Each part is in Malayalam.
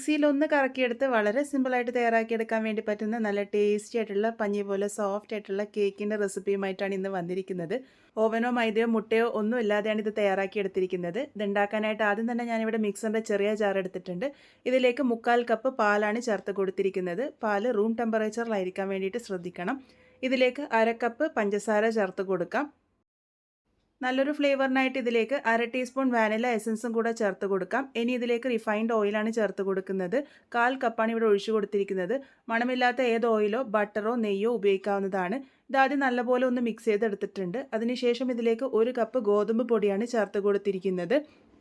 മിക്സിയിലൊന്ന് കറക്കിയെടുത്ത് വളരെ സിമ്പിളായിട്ട് തയ്യാറാക്കിയെടുക്കാൻ വേണ്ടി പറ്റുന്ന നല്ല ടേസ്റ്റി ആയിട്ടുള്ള പഞ്ഞി പോലെ സോഫ്റ്റ് ആയിട്ടുള്ള കേക്കിൻ്റെ റെസിപ്പിയുമായിട്ടാണ് ഇന്ന് വന്നിരിക്കുന്നത്. ഓവനോ മൈദയോ മുട്ടയോ ഒന്നും ഇല്ലാതെയാണ് ഇത് തയ്യാറാക്കിയെടുത്തിരിക്കുന്നത്. ഇതുണ്ടാക്കാനായിട്ട് ആദ്യം തന്നെ ഞാനിവിടെ മിക്സറിൻ്റെ ചെറിയ ജാർ എടുത്തിട്ടുണ്ട്. ഇതിലേക്ക് 1/4 കപ്പ് പാലാണ് ചേർത്ത് കൊടുത്തിരിക്കുന്നത്. പാല് റൂം ടെമ്പറേച്ചറിലായിരിക്കാൻ വേണ്ടിയിട്ട് ശ്രദ്ധിക്കണം. ഇതിലേക്ക് 1/2 കപ്പ് പഞ്ചസാര ചേർത്ത് കൊടുക്കാം. നല്ലൊരു ഫ്ലേവറിനായിട്ട് ഇതിലേക്ക് 1/2 ടീസ്പൂൺ വാനില എസൻസും കൂടെ ചേർത്ത് കൊടുക്കാം. ഇനി ഇതിലേക്ക് റിഫൈൻഡ് ഓയിലാണ് ചേർത്ത് കൊടുക്കുന്നത്. 1/4 കപ്പാണ് ഇവിടെ ഒഴിച്ചു കൊടുത്തിരിക്കുന്നത്. മണമില്ലാത്ത ഏത് ഓയിലോ ബട്ടറോ നെയ്യോ ഉപയോഗിക്കാവുന്നതാണ്. ഇതാദ്യം നല്ലപോലെ ഒന്ന് മിക്സ് ചെയ്തെടുത്തിട്ടുണ്ട്. അതിനുശേഷം ഇതിലേക്ക് 1 കപ്പ് ഗോതമ്പ് പൊടിയാണ് ചേർത്ത് കൊടുത്തിരിക്കുന്നത്.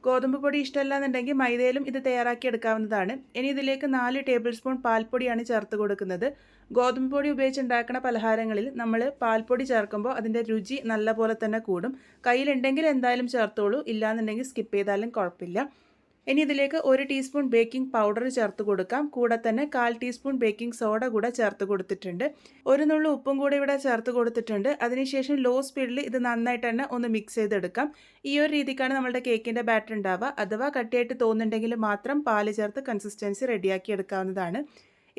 ഗോതമ്പ് പൊടി ഇഷ്ടമല്ല എന്നുണ്ടെങ്കിൽ മൈദയിലും ഇത് തയ്യാറാക്കി എടുക്കാവുന്നതാണ്. ഇനി ഇതിലേക്ക് 4 ടേബിൾ സ്പൂൺ പാൽപ്പൊടിയാണ് ചേർത്ത് കൊടുക്കുന്നത്. ഗോതമ്പ് പൊടി ഉപയോഗിച്ചുണ്ടാക്കുന്ന പലഹാരങ്ങളിൽ നമ്മൾ പാൽപ്പൊടി ചേർക്കുമ്പോൾ അതിൻ്റെ രുചി നല്ലപോലെ തന്നെ കൂടും. കയ്യിലുണ്ടെങ്കിൽ എന്തായാലും ചേർത്തോളൂ, ഇല്ലാന്നുണ്ടെങ്കിൽ സ്കിപ്പ് ചെയ്താലും കുഴപ്പമില്ല. ഇനി ഇതിലേക്ക് 1 ടീസ്പൂൺ ബേക്കിംഗ് പൗഡർ ചേർത്ത് കൊടുക്കാം. കൂടെ തന്നെ 1/4 ടീസ്പൂൺ ബേക്കിംഗ് സോഡ കൂടെ ചേർത്ത് കൊടുത്തിട്ടുണ്ട്. ഒരു നുള്ളു ഉപ്പും കൂടെ ഇവിടെ ചേർത്ത് കൊടുത്തിട്ടുണ്ട്. അതിനുശേഷം ലോ സ്പീഡിൽ ഇത് നന്നായിട്ട് തന്നെ ഒന്ന് മിക്സ് ചെയ്തെടുക്കാം. ഈ ഒരു രീതിക്കാണ് നമ്മളുടെ കേക്കിൻ്റെ ബാറ്റർ ഉണ്ടാവുക. അഥവാ കട്ടിയായിട്ട് തോന്നുന്നുണ്ടെങ്കിൽ മാത്രം പാല് ചേർത്ത് കൺസിസ്റ്റൻസി റെഡിയാക്കി എടുക്കാവുന്നതാണ്.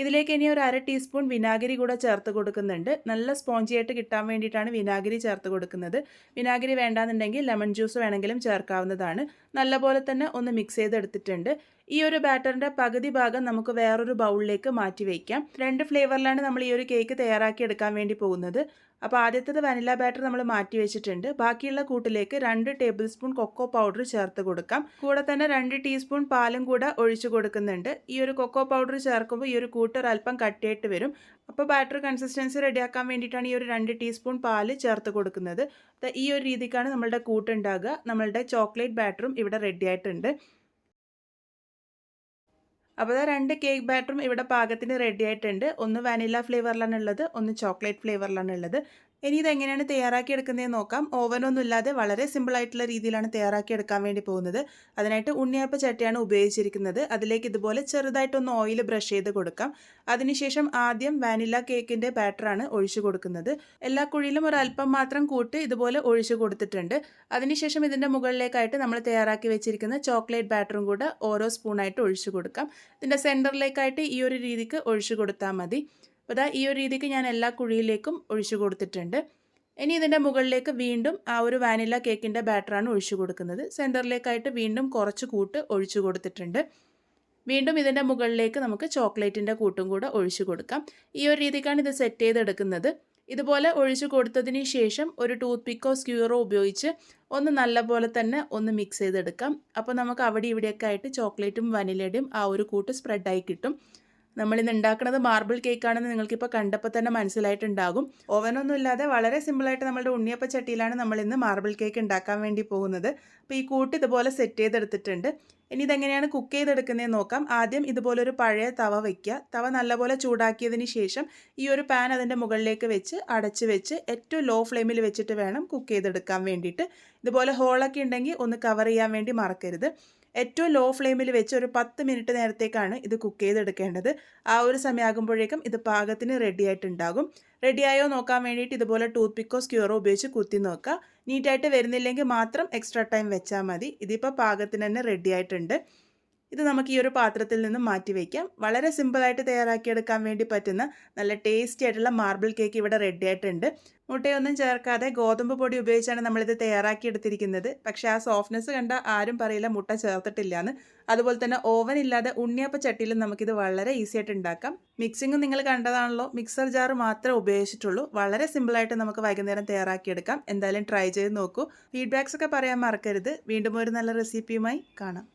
ഇതിലേക്ക് ഇനി ഒരു 1/2 ടീസ്പൂൺ വിനാഗിരി കൂടെ ചേർത്ത് കൊടുക്കുന്നുണ്ട്. നല്ല സ്പോഞ്ചി ആയിട്ട് കിട്ടാൻ വേണ്ടിയിട്ടാണ് വിനാഗിരി ചേർത്ത് കൊടുക്കുന്നത്. വിനാഗിരി വേണ്ടാന്നുണ്ടെങ്കിൽ ലെമൺ ജ്യൂസ് വേണമെങ്കിലും ചേർക്കാവുന്നതാണ്. നല്ലപോലെ തന്നെ ഒന്ന് മിക്സ് ചെയ്തെടുത്തിട്ടുണ്ട്. ഈ ഒരു ബാറ്ററിൻ്റെ പകുതി ഭാഗം നമുക്ക് വേറൊരു ബൗളിലേക്ക് മാറ്റി വയ്ക്കാം. 2 ഫ്ലേവറിലാണ് നമ്മൾ ഈ ഒരു കേക്ക് തയ്യാറാക്കി എടുക്കാൻ വേണ്ടി പോകുന്നത്. അപ്പോൾ ആദ്യത്തേത് വനില ബാറ്റർ നമ്മൾ മാറ്റി വെച്ചിട്ടുണ്ട്. ബാക്കിയുള്ള കൂട്ടിലേക്ക് 2 ടേബിൾ സ്പൂൺ കൊക്കോ പൗഡർ ചേർത്ത് കൊടുക്കാം. കൂടെ തന്നെ 2 ടീസ്പൂൺ പാലും കൂടെ ഒഴിച്ചു കൊടുക്കുന്നുണ്ട്. ഈ ഒരു കൊക്കോ പൗഡർ ചേർക്കുമ്പോൾ ഈ ഒരു കൂട്ട് ഒരല്പം കട്ടിയായിട്ട് വരും. അപ്പോൾ ബാറ്റർ കൺസിസ്റ്റൻസി റെഡിയാക്കാൻ വേണ്ടിയിട്ടാണ് ഈ ഒരു 2 ടീസ്പൂൺ പാല് ചേർത്ത് കൊടുക്കുന്നത്. ഈ ഒരു രീതിക്കാണ് നമ്മളുടെ കൂട്ടുണ്ടാകുക. നമ്മളുടെ ചോക്ലേറ്റ് ബാറ്ററും ഇവിടെ റെഡി ആയിട്ടുണ്ട്. അപ്പോൾ 2 കേക്ക് ബാറ്ററും ഇവിടെ പാകത്തിന് റെഡി ആയിട്ടുണ്ട്. ഒന്ന് വാനില ഫ്ലേവറിലാണ് ഉള്ളത്, ഒന്ന് ചോക്ലേറ്റ് ഫ്ലേവറിലാണ് ഉള്ളത്. ഇനി ഇതെങ്ങനെയാണ് തയ്യാറാക്കി എടുക്കുന്നതെന്ന് നോക്കാം. ഓവനൊന്നും ഇല്ലാതെ വളരെ സിമ്പിളായിട്ടുള്ള രീതിയിലാണ് തയ്യാറാക്കി എടുക്കാൻ വേണ്ടി പോകുന്നത്. അതിനായിട്ട് ഉണ്ണിയപ്പ ചട്ടിയാണ് ഉപയോഗിച്ചിരിക്കുന്നത്. അതിലേക്ക് ഇതുപോലെ ചെറുതായിട്ടൊന്ന് ഓയിൽ ബ്രഷ് ചെയ്ത് കൊടുക്കാം. അതിനുശേഷം ആദ്യം വാനില കേക്കിൻ്റെ ബാറ്ററാണ് ഒഴിച്ചു കൊടുക്കുന്നത്. എല്ലാ കുഴിയിലും ഒരല്പം മാത്രം കൂട്ട് ഇതുപോലെ ഒഴിച്ചു കൊടുത്തിട്ടുണ്ട്. അതിനുശേഷം ഇതിൻ്റെ മുകളിലേക്കായിട്ട് നമ്മൾ തയ്യാറാക്കി വെച്ചിരിക്കുന്ന ചോക്ലേറ്റ് ബാറ്ററും കൂടെ ഓരോ സ്പൂണായിട്ട് ഒഴിച്ചു കൊടുക്കാം. ഇതിൻ്റെ സെൻറ്ററിലേക്കായിട്ട് ഈ ഒരു രീതിക്ക് ഒഴിച്ചു കൊടുത്താൽ മതി. അപ്പോൾ ഈ ഒരു രീതിക്ക് ഞാൻ എല്ലാ കുഴിയിലേക്കും ഒഴിച്ചു കൊടുത്തിട്ടുണ്ട്. ഇനി ഇതിൻ്റെ മുകളിലേക്ക് വീണ്ടും ആ ഒരു വാനില കേക്കിൻ്റെ ബാറ്ററാണ് ഒഴിച്ചു കൊടുക്കുന്നത്. സെൻറ്ററിലേക്കായിട്ട് വീണ്ടും കുറച്ച് കൂട്ട് ഒഴിച്ചു കൊടുത്തിട്ടുണ്ട്. വീണ്ടും ഇതിൻ്റെ മുകളിലേക്ക് നമുക്ക് ചോക്ലേറ്റിൻ്റെ കൂട്ടും കൂടെ ഒഴിച്ചു കൊടുക്കാം. ഈ ഒരു രീതിക്കാണ് ഇത് സെറ്റ് ചെയ്തെടുക്കുന്നത്. ഇതുപോലെ ഒഴിച്ചു കൊടുത്തതിന് ശേഷം ഒരു ടൂത്ത് പിക്കോ സ്ക്യൂറോ ഉപയോഗിച്ച് ഒന്ന് നല്ലപോലെ തന്നെ ഒന്ന് മിക്സ് ചെയ്തെടുക്കാം. അപ്പോൾ നമുക്ക് അവിടെ ഇവിടെയൊക്കെ ആയിട്ട് ചോക്ലേറ്റും വനിലയുടെയും ആ ഒരു കൂട്ട് സ്പ്രെഡായി കിട്ടും. നമ്മളിന്ന് ഉണ്ടാക്കുന്നത് മാർബിൾ കേക്കാണെന്ന് നിങ്ങൾക്കിപ്പോൾ കണ്ടപ്പോൾ തന്നെ മനസ്സിലായിട്ടുണ്ടാകും. ഓവനൊന്നും ഇല്ലാതെ വളരെ സിമ്പിളായിട്ട് നമ്മളുടെ ഉണ്ണിയപ്പ ചട്ടിയിലാണ് നമ്മളിന്ന് മാർബിൾ കേക്ക് ഉണ്ടാക്കാൻ വേണ്ടി പോകുന്നത്. അപ്പോൾ ഈ കൂട്ട് ഇതുപോലെ സെറ്റ് ചെയ്തെടുത്തിട്ടുണ്ട്. ഇനി ഇതെങ്ങനെയാണ് കുക്ക് ചെയ്തെടുക്കുന്നതെന്ന് നോക്കാം. ആദ്യം ഇതുപോലൊരു പഴയ തവ വയ്ക്കുക. തവ നല്ലപോലെ ചൂടാക്കിയതിന് ശേഷം ഈ ഒരു പാൻ അതിൻ്റെ മുകളിലേക്ക് വെച്ച് അടച്ച് വെച്ച് ഏറ്റവും ലോ ഫ്ലെയിമിൽ വെച്ചിട്ട് വേണം കുക്ക് ചെയ്തെടുക്കാൻ വേണ്ടിയിട്ട്. ഇതുപോലെ ഹോളൊക്കെ ഉണ്ടെങ്കിൽ ഒന്ന് കവർ ചെയ്യാൻ വേണ്ടി മറക്കരുത്. ഏറ്റവും ലോ ഫ്ലെയിമിൽ വെച്ച് ഒരു 10 മിനിറ്റ് നേരത്തേക്കാണ് ഇത് കുക്ക് ചെയ്തെടുക്കേണ്ടത്. ആ ഒരു സമയമാകുമ്പോഴേക്കും ഇത് പാകത്തിന് റെഡി ആയിട്ടുണ്ടാകും. റെഡിയായോ നോക്കാൻ വേണ്ടിയിട്ട് ഇതുപോലെ ടൂത്ത് പിക്കോ സ്ക്യൂറോ ഉപയോഗിച്ച് കുത്തി നോക്കുക. നീറ്റായിട്ട് വരുന്നില്ലെങ്കിൽ മാത്രം എക്സ്ട്രാ ടൈം വെച്ചാൽ മതി. ഇതിപ്പോൾ പാകത്തിന് തന്നെ റെഡി ആയിട്ടുണ്ട്. ഇത് നമുക്ക് ഈ ഒരു പാത്രത്തിൽ നിന്നും മാറ്റി വയ്ക്കാം. വളരെ സിമ്പിളായിട്ട് തയ്യാറാക്കിയെടുക്കാൻ വേണ്ടി പറ്റുന്ന നല്ല ടേസ്റ്റി ആയിട്ടുള്ള മാർബിൾ കേക്ക് ഇവിടെ റെഡി ആയിട്ടുണ്ട്. മുട്ടയൊന്നും ചേർക്കാതെ ഗോതമ്പ് പൊടി ഉപയോഗിച്ചാണ് നമ്മളിത് തയ്യാറാക്കിയെടുത്തിരിക്കുന്നത്. പക്ഷേ ആ സോഫ്റ്റ്നെസ് കണ്ട ആരും പറയില്ല മുട്ട ചേർത്തിട്ടില്ല എന്ന്. അതുപോലെ തന്നെ ഓവൻ ഇല്ലാതെ ഉണ്ണിയപ്പ ചട്ടിയിലും നമുക്കിത് വളരെ ഈസി ആയിട്ട് ഉണ്ടാക്കാം. മിക്സിങ്ങും നിങ്ങൾ കണ്ടതാണല്ലോ, മിക്സർ ജാർ മാത്രമേ ഉപയോഗിച്ചിട്ടുള്ളൂ. വളരെ സിമ്പിളായിട്ട് നമുക്ക് വൈകുന്നേരം തയ്യാറാക്കിയെടുക്കാം. എന്തായാലും ട്രൈ ചെയ്ത് നോക്കൂ. ഫീഡ്ബാക്സ് ഒക്കെ പറയാൻ മറക്കരുത്. വീണ്ടും ഒരു നല്ല റെസിപ്പിയുമായി കാണാം.